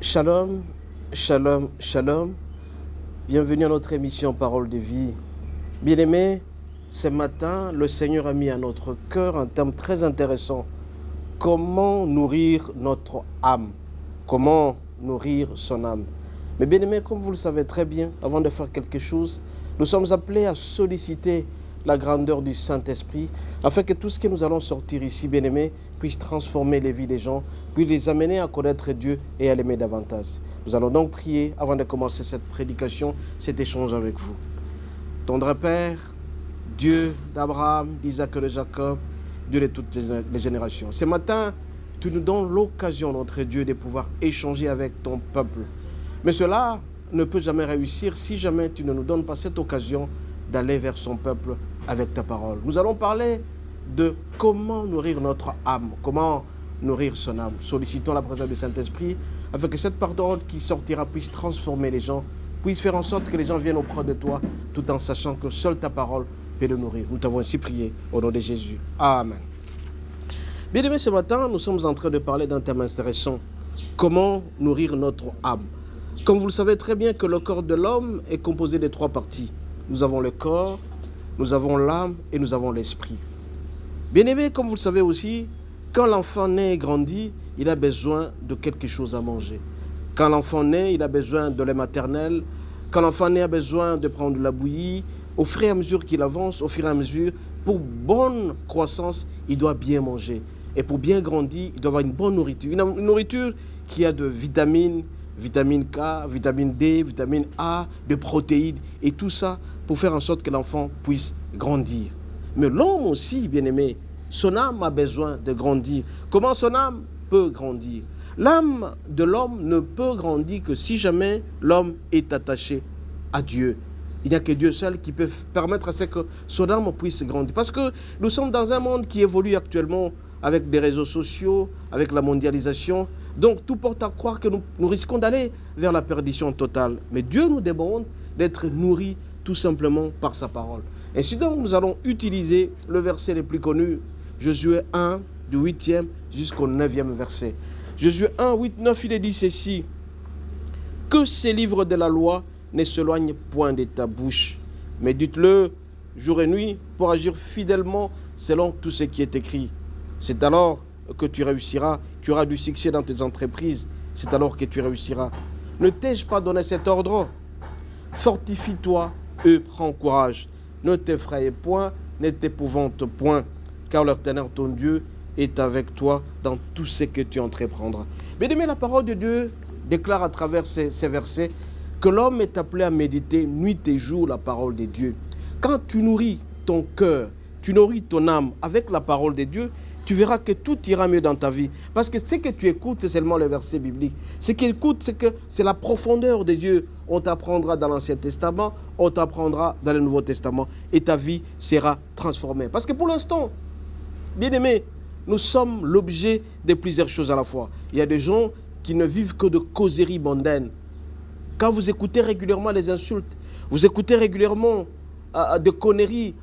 Shalom, shalom, shalom. Bienvenue à notre émission Parole de vie. Bien-aimés, ce matin, le Seigneur a mis à notre cœur un thème très intéressant. Comment nourrir notre âme? Comment nourrir son âme? Mais bien-aimés, comme vous le savez très bien, avant de faire quelque chose, nous sommes appelés à solliciter la grandeur du Saint-Esprit, afin que tout ce que nous allons sortir ici, bien-aimés, puisse transformer les vies des gens, puisse les amener à connaître Dieu et à l'aimer davantage. Nous allons donc prier avant de commencer cette prédication, cet échange avec vous. Tendre Père, Dieu d'Abraham, d'Isaac et de Jacob, Dieu de toutes les générations. Ce matin, tu nous donnes l'occasion, notre Dieu, de pouvoir échanger avec ton peuple. Mais cela ne peut jamais réussir si jamais tu ne nous donnes pas cette occasion d'aller vers son peuple avec ta parole. Nous allons parler de comment nourrir notre âme, comment nourrir son âme. Sollicitons la présence du Saint-Esprit afin que cette parole qui sortira puisse transformer les gens, puisse faire en sorte que les gens viennent auprès de toi tout en sachant que seule ta parole peut le nourrir. Nous t'avons ainsi prié au nom de Jésus. Amen. Bien-aimés, ce matin, nous sommes en train de parler d'un thème intéressant. Comment nourrir notre âme? Comme vous le savez très bien que le corps de l'homme est composé de 3 parties. Nous avons le corps, nous avons l'âme et nous avons l'esprit. Bien-aimés, comme vous le savez aussi, quand l'enfant naît et grandit, il a besoin de quelque chose à manger. Quand l'enfant naît, il a besoin de lait maternel. Quand l'enfant naît, il a besoin de prendre de la bouillie. Au fur et à mesure qu'il avance, au fur et à mesure, pour bonne croissance, il doit bien manger. Et pour bien grandir, il doit avoir une bonne nourriture. Une nourriture qui a de vitamines, vitamine K, vitamine D, vitamine A, de protéines, et tout ça pour faire en sorte que l'enfant puisse grandir. Mais l'homme aussi, bien-aimé, son âme a besoin de grandir. Comment son âme peut grandir? L'âme de l'homme ne peut grandir que si jamais l'homme est attaché à Dieu. Il n'y a que Dieu seul qui peut permettre à ce que son âme puisse grandir. Parce que nous sommes dans un monde qui évolue actuellement avec des réseaux sociaux, avec la mondialisation. Donc tout porte à croire que nous risquons d'aller vers la perdition totale. Mais Dieu nous demande d'être nourris tout simplement par sa parole. Ainsi donc, nous allons utiliser le verset le plus connu, Josué 1, du 8e jusqu'au 9e verset. Josué 1, 8, 9, il est dit ceci: que ces livres de la loi ne s'éloignent point de ta bouche, mais dites-le jour et nuit pour agir fidèlement selon tout ce qui est écrit. C'est alors que tu réussiras, tu auras du succès dans tes entreprises, c'est alors que tu réussiras. Ne t'ai-je pas donné cet ordre? Fortifie-toi et prends courage. Ne t'effraie point, ne t'épouvante point, car l'Éternel ton Dieu est avec toi dans tout ce que tu entreprendras. Bien-aimé, la parole de Dieu déclare à travers ces versets que l'homme est appelé à méditer nuit et jour la parole de Dieu. Quand tu nourris ton cœur, tu nourris ton âme avec la parole de Dieu, tu verras que tout ira mieux dans ta vie. Parce que ce que tu écoutes, c'est seulement le verset biblique. Ce que tu écoutes, c'est la profondeur de Dieu. On t'apprendra dans l'Ancien Testament, on t'apprendra dans le Nouveau Testament. Et ta vie sera transformée. Parce que pour l'instant, bien aimé, nous sommes l'objet de plusieurs choses à la fois. Il y a des gens qui ne vivent que de causeries mondaines. Quand vous écoutez régulièrement les insultes, vous écoutez régulièrement des conneries,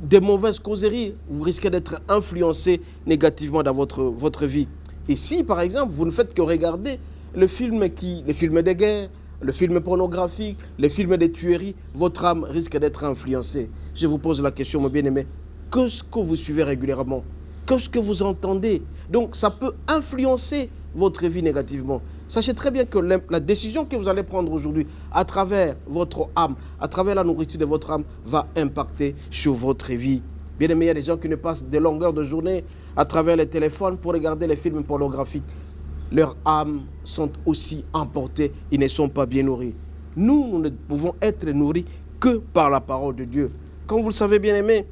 des mauvaises causeries, vous risquez d'être influencé négativement dans votre vie. Et si, par exemple, vous ne faites que regarder les films de guerre, le film pornographique, les films de tueries, votre âme risque d'être influencée. Je vous pose la question, mon bien-aimé, qu'est-ce que vous suivez régulièrement? Qu'est-ce que vous entendez? Donc, ça peut influencer votre vie négativement. Sachez très bien que la décision que vous allez prendre aujourd'hui à travers votre âme, à travers la nourriture de votre âme, va impacter sur votre vie. Bien aimé, il y a des gens qui ne passent des longueurs de journée à travers les téléphones pour regarder les films pornographiques. Leurs âmes sont aussi emportées, ils ne sont pas bien nourris. Nous ne pouvons être nourris que par la parole de Dieu. Comme vous le savez, bien aimé,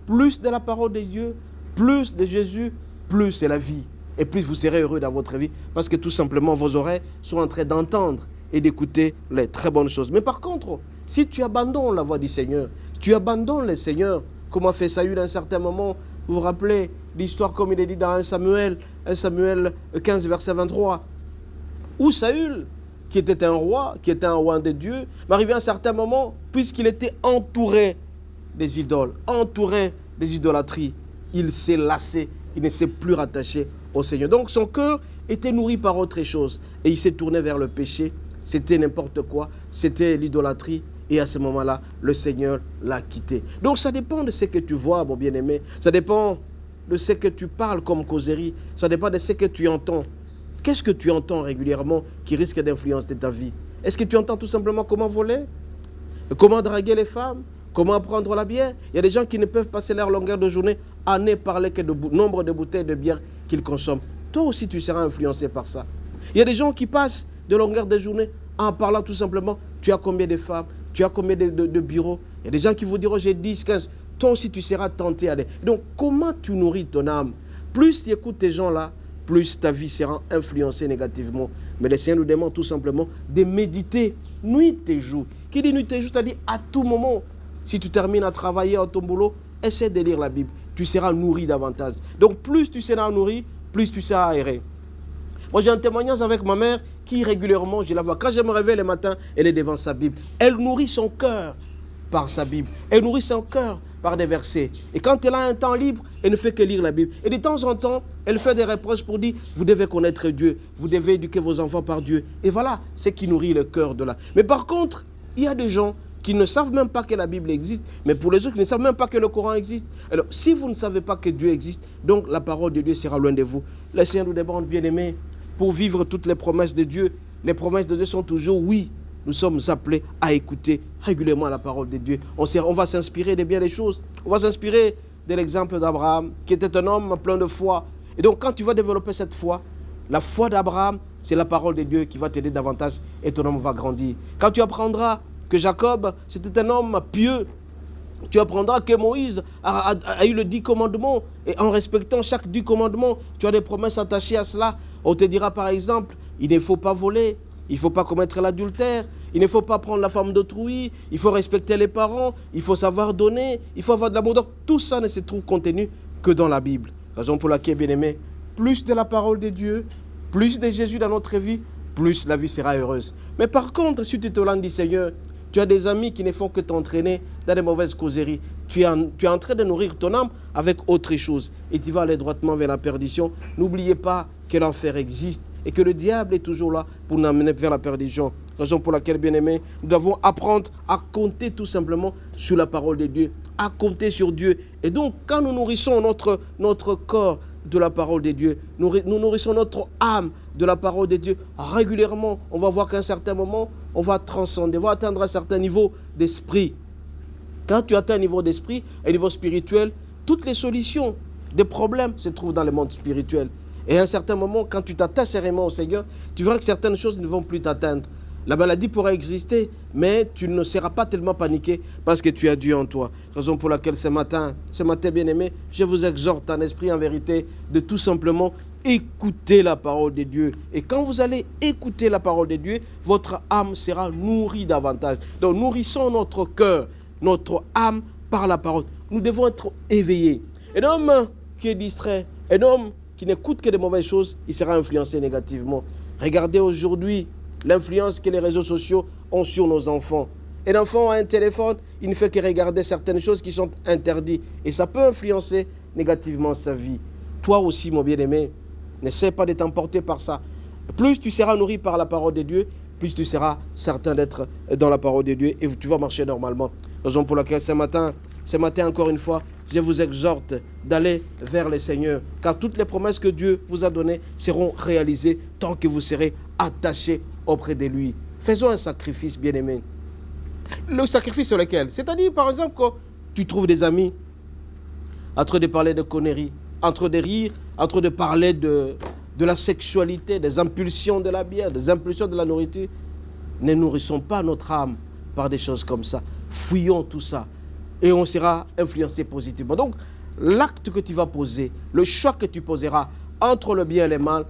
plus de la parole de Dieu, plus de Jésus, plus c'est la vie. Et plus vous serez heureux dans votre vie parce que tout simplement vos oreilles sont en train d'entendre et d'écouter les très bonnes choses. Mais par contre, si tu abandonnes la voix du Seigneur, tu abandonnes le Seigneur, comme a fait Saül à un certain moment, vous vous rappelez l'histoire comme il est dit dans 1 Samuel 15 verset 23, où Saül, qui était un roi de Dieu, mais arrivé à un certain moment, puisqu'il était entouré des idoles, entouré des idolâtries, il s'est lassé, il ne s'est plus rattaché au Seigneur. Donc son cœur était nourri par autre chose. Et il s'est tourné vers le péché. C'était n'importe quoi. C'était l'idolâtrie. Et à ce moment-là, le Seigneur l'a quitté. Donc ça dépend de ce que tu vois, mon bien-aimé. Ça dépend de ce que tu parles comme causerie. Ça dépend de ce que tu entends. Qu'est-ce que tu entends régulièrement qui risque d'influencer ta vie? Est-ce que tu entends tout simplement comment voler? Comment draguer les femmes? Comment prendre la bière? Il y a des gens qui ne peuvent passer leur longueur de journée à ne parler que du nombre de bouteilles de bière qu'ils consomment. Toi aussi, tu seras influencé par ça. Il y a des gens qui passent de longueur de journée en parlant tout simplement, tu as combien de femmes? Tu as combien de bureaux? Il y a des gens qui vous diront, j'ai 10, 15. Toi aussi, tu seras tenté à aller. Donc, comment tu nourris ton âme? Plus tu écoutes ces gens-là, plus ta vie sera influencée négativement. Mais le Seigneur nous demande tout simplement de méditer nuit et jour. Qui dit nuit et jour, c'est-à-dire à tout moment. Si tu termines à travailler à ton boulot, essaie de lire la Bible. Tu seras nourri davantage. Donc, plus tu seras nourri, plus tu seras aéré. Moi, j'ai un témoignage avec ma mère qui régulièrement, je la vois. Quand je me réveille le matin, elle est devant sa Bible. Elle nourrit son cœur par sa Bible. Elle nourrit son cœur par des versets. Et quand elle a un temps libre, elle ne fait que lire la Bible. Et de temps en temps, elle fait des reproches pour dire, vous devez connaître Dieu, vous devez éduquer vos enfants par Dieu. Et voilà, c'est qui nourrit le cœur de là. Mais par contre, il y a des gens qui ne savent même pas que la Bible existe, mais pour les autres qui ne savent même pas que le Coran existe. Alors, si vous ne savez pas que Dieu existe, donc la parole de Dieu sera loin de vous. Le Seigneur nous demande, bien-aimés, pour vivre toutes les promesses de Dieu. Les promesses de Dieu sont toujours oui. Nous sommes appelés à écouter régulièrement la parole de Dieu. On va s'inspirer de bien des choses. On va s'inspirer de l'exemple d'Abraham, qui était un homme plein de foi. Et donc, quand tu vas développer cette foi, la foi d'Abraham, c'est la parole de Dieu qui va t'aider davantage et ton homme va grandir. Quand tu apprendras que Jacob, c'était un homme pieux, tu apprendras que Moïse a eu le 10 commandements. Et en respectant chaque 10 commandements, tu as des promesses attachées à cela. On te dira par exemple, il ne faut pas voler, il ne faut pas commettre l'adultère, il ne faut pas prendre la femme d'autrui, il faut respecter les parents, il faut savoir donner, il faut avoir de l'amour. Donc tout ça ne se trouve contenu que dans la Bible. Raison pour laquelle, bien aimé, plus de la parole de Dieu, plus de Jésus dans notre vie, plus la vie sera heureuse. Mais par contre, si tu te lances du Seigneur, tu as des amis qui ne font que t'entraîner dans des mauvaises causeries. Tu es en train de nourrir ton âme avec autre chose. Et tu vas aller droitement vers la perdition. N'oubliez pas que l'enfer existe et que le diable est toujours là pour nous amener vers la perdition. Raison pour laquelle, bien aimé, nous devons apprendre à compter tout simplement sur la parole de Dieu, à compter sur Dieu. Et donc, quand nous nourrissons notre corps de la parole de Dieu, nous nourrissons notre âme de la parole de Dieu, régulièrement, on va voir qu'à un certain moment, on va transcender, on va atteindre un certain niveau d'esprit. Quand tu atteins un niveau d'esprit, un niveau spirituel, toutes les solutions des problèmes se trouvent dans le monde spirituel. Et à un certain moment, quand tu t'attaches sérieusement au Seigneur, tu verras que certaines choses ne vont plus t'atteindre. La maladie pourra exister, mais tu ne seras pas tellement paniqué parce que tu as Dieu en toi. Raison pour laquelle ce matin, bien-aimé, je vous exhorte en esprit, en vérité, de tout simplement écouter la parole de Dieu. Et quand vous allez écouter la parole de Dieu, votre âme sera nourrie davantage. Donc nourrissons notre cœur, notre âme par la parole. Nous devons être éveillés. Un homme qui est distrait, un homme qui n'écoute que des mauvaises choses, il sera influencé négativement. Regardez aujourd'hui l'influence que les réseaux sociaux ont sur nos enfants. Un enfant a un téléphone, il ne fait que regarder certaines choses qui sont interdites. Et ça peut influencer négativement sa vie. Toi aussi, mon bien-aimé, n'essaie pas de t'emporter par ça. Plus tu seras nourri par la parole de Dieu, plus tu seras certain d'être dans la parole de Dieu et tu vas marcher normalement. Raison pour laquelle ce matin encore une fois, je vous exhorte d'aller vers le Seigneur. Car toutes les promesses que Dieu vous a données seront réalisées tant que vous serez attachés auprès de lui. Faisons un sacrifice, bien-aimé. Le sacrifice sur lequel? C'est-à-dire, par exemple, quand tu trouves des amis, en train de parler de conneries, en train de rire, en train de parler de la sexualité, des impulsions de la bière, des impulsions de la nourriture, ne nourrissons pas notre âme par des choses comme ça. Fuyons tout ça et on sera influencé positivement. Donc, l'acte que tu vas poser, le choix que tu poseras entre le bien et le mal,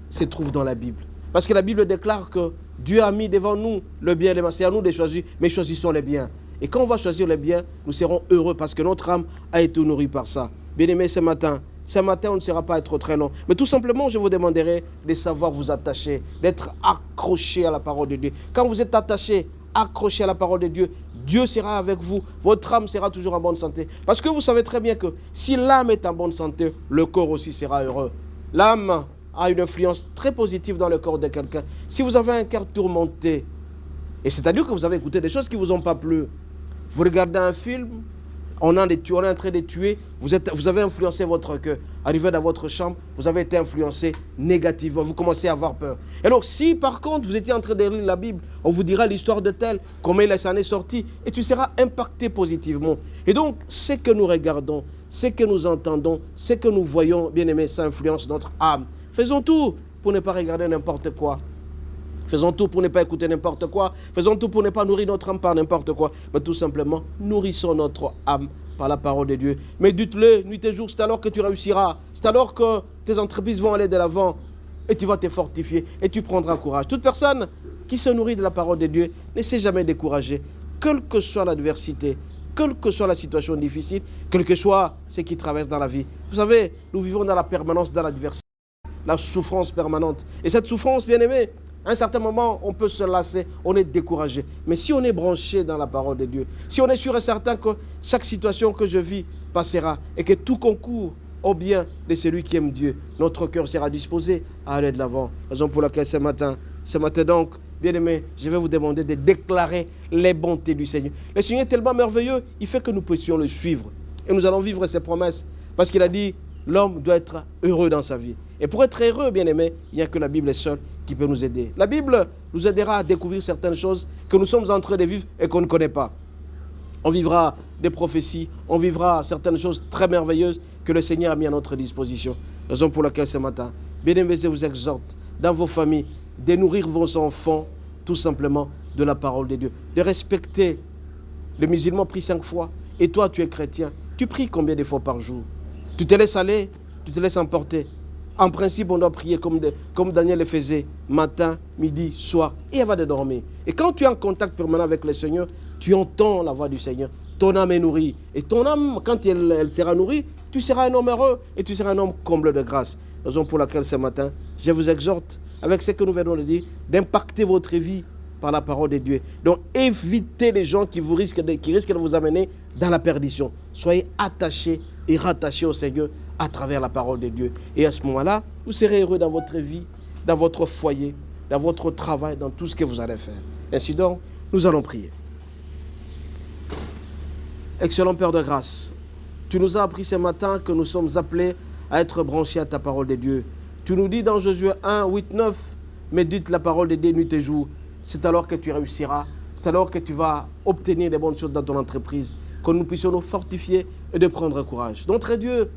se trouve dans la Bible. Parce que la Bible déclare que Dieu a mis devant nous le bien et le mal. C'est à nous de choisir, mais choisissons le bien. Et quand on va choisir le bien, nous serons heureux parce que notre âme a été nourrie par ça. Bien-aimés, ce matin, on ne sera pas être très long. Mais tout simplement, je vous demanderai de savoir vous attacher, d'être accroché à la parole de Dieu. Quand vous êtes attaché, accroché à la parole de Dieu, Dieu sera avec vous. Votre âme sera toujours en bonne santé. Parce que vous savez très bien que si l'âme est en bonne santé, le corps aussi sera heureux. L'âme a une influence très positive dans le corps de quelqu'un. Si vous avez un cœur tourmenté, et c'est-à-dire que vous avez écouté des choses qui ne vous ont pas plu, vous regardez un film, on est en train de tuer, vous avez influencé votre cœur. Arrivé dans votre chambre, vous avez été influencé négativement, vous commencez à avoir peur. Et donc, si par contre, vous étiez en train de lire la Bible, on vous dira l'histoire de tel, comment il s'en est sorti, et tu seras impacté positivement. Et donc, ce que nous regardons, ce que nous entendons, ce que nous voyons, bien aimé, ça influence notre âme. Faisons tout pour ne pas regarder n'importe quoi. Faisons tout pour ne pas écouter n'importe quoi. Faisons tout pour ne pas nourrir notre âme par n'importe quoi. Mais tout simplement, nourrissons notre âme par la parole de Dieu. Mais dites-le, nuit et jour, c'est alors que tu réussiras. C'est alors que tes entreprises vont aller de l'avant. Et tu vas te fortifier. Et tu prendras courage. Toute personne qui se nourrit de la parole de Dieu ne s'est jamais découragée. Quelle que soit l'adversité, quelle que soit la situation difficile, quel que soit ce qui traverse dans la vie. Vous savez, nous vivons dans la permanence, dans l'adversité, la souffrance permanente. Et cette souffrance, bien aimée, à un certain moment, on peut se lasser, on est découragé. Mais si on est branché dans la parole de Dieu, si on est sûr et certain que chaque situation que je vis passera et que tout concourt au bien de celui qui aime Dieu, notre cœur sera disposé à aller de l'avant. Raison pour laquelle ce matin donc, bien aimé, je vais vous demander de déclarer les bontés du Seigneur. Le Seigneur est tellement merveilleux, il fait que nous puissions le suivre. Et nous allons vivre ses promesses. Parce qu'il a dit, l'homme doit être heureux dans sa vie. Et pour être heureux, bien aimé, il n'y a que la Bible seule qui peut nous aider. La Bible nous aidera à découvrir certaines choses que nous sommes en train de vivre et qu'on ne connaît pas. On vivra des prophéties, on vivra certaines choses très merveilleuses que le Seigneur a mis à notre disposition. Raison pour laquelle ce matin, bien aimé, je vous exhorte, dans vos familles, de nourrir vos enfants, tout simplement, de la parole de Dieu. De respecter. Le musulman prie 5 fois. Et toi, tu es chrétien. Tu pries combien de fois par jour? Tu te laisses aller, tu te laisses emporter. En principe, on doit prier comme Daniel le faisait, matin, midi, soir, et avant de dormir. Et quand tu es en contact permanent avec le Seigneur, tu entends la voix du Seigneur. Ton âme est nourrie. Et ton âme, quand elle sera nourrie, tu seras un homme heureux et tu seras un homme comble de grâce. Raison pour laquelle ce matin, je vous exhorte, avec ce que nous venons de dire, d'impacter votre vie par la parole de Dieu. Donc, évitez les gens qui risquent de vous amener dans la perdition. Soyez attachés et rattachés au Seigneur à travers la parole de Dieu. Et à ce moment-là, vous serez heureux dans votre vie, dans votre foyer, dans votre travail, dans tout ce que vous allez faire. Ainsi donc, nous allons prier. Excellent Père de grâce, tu nous as appris ce matin que nous sommes appelés à être branchés à ta parole de Dieu. Tu nous dis dans Josué 1, 8, 9, médite la parole de Dieu nuit et jour. C'est alors que tu réussiras, c'est alors que tu vas obtenir des bonnes choses dans ton entreprise, que nous puissions nous fortifier et de prendre courage. Donc, très Dieu,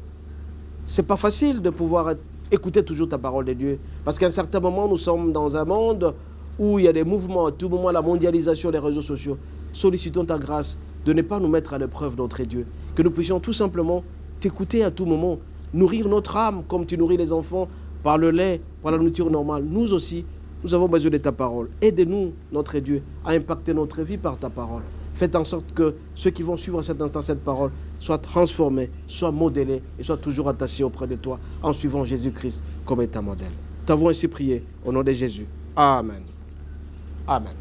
c'est pas facile de pouvoir écouter toujours ta parole de Dieu. Parce qu'à un certain moment, nous sommes dans un monde où il y a des mouvements, à tout moment, la mondialisation des réseaux sociaux. Sollicitons ta grâce de ne pas nous mettre à l'épreuve, notre Dieu. Que nous puissions tout simplement t'écouter à tout moment, nourrir notre âme comme tu nourris les enfants par le lait, par la nourriture normale. Nous aussi, nous avons besoin de ta parole. Aide-nous, notre Dieu, à impacter notre vie par ta parole. Faites en sorte que ceux qui vont suivre à cet instant cette parole soient transformés, soient modélés et soient toujours attachés auprès de toi en suivant Jésus-Christ comme étant modèle. T'avons ainsi prié au nom de Jésus. Amen. Amen.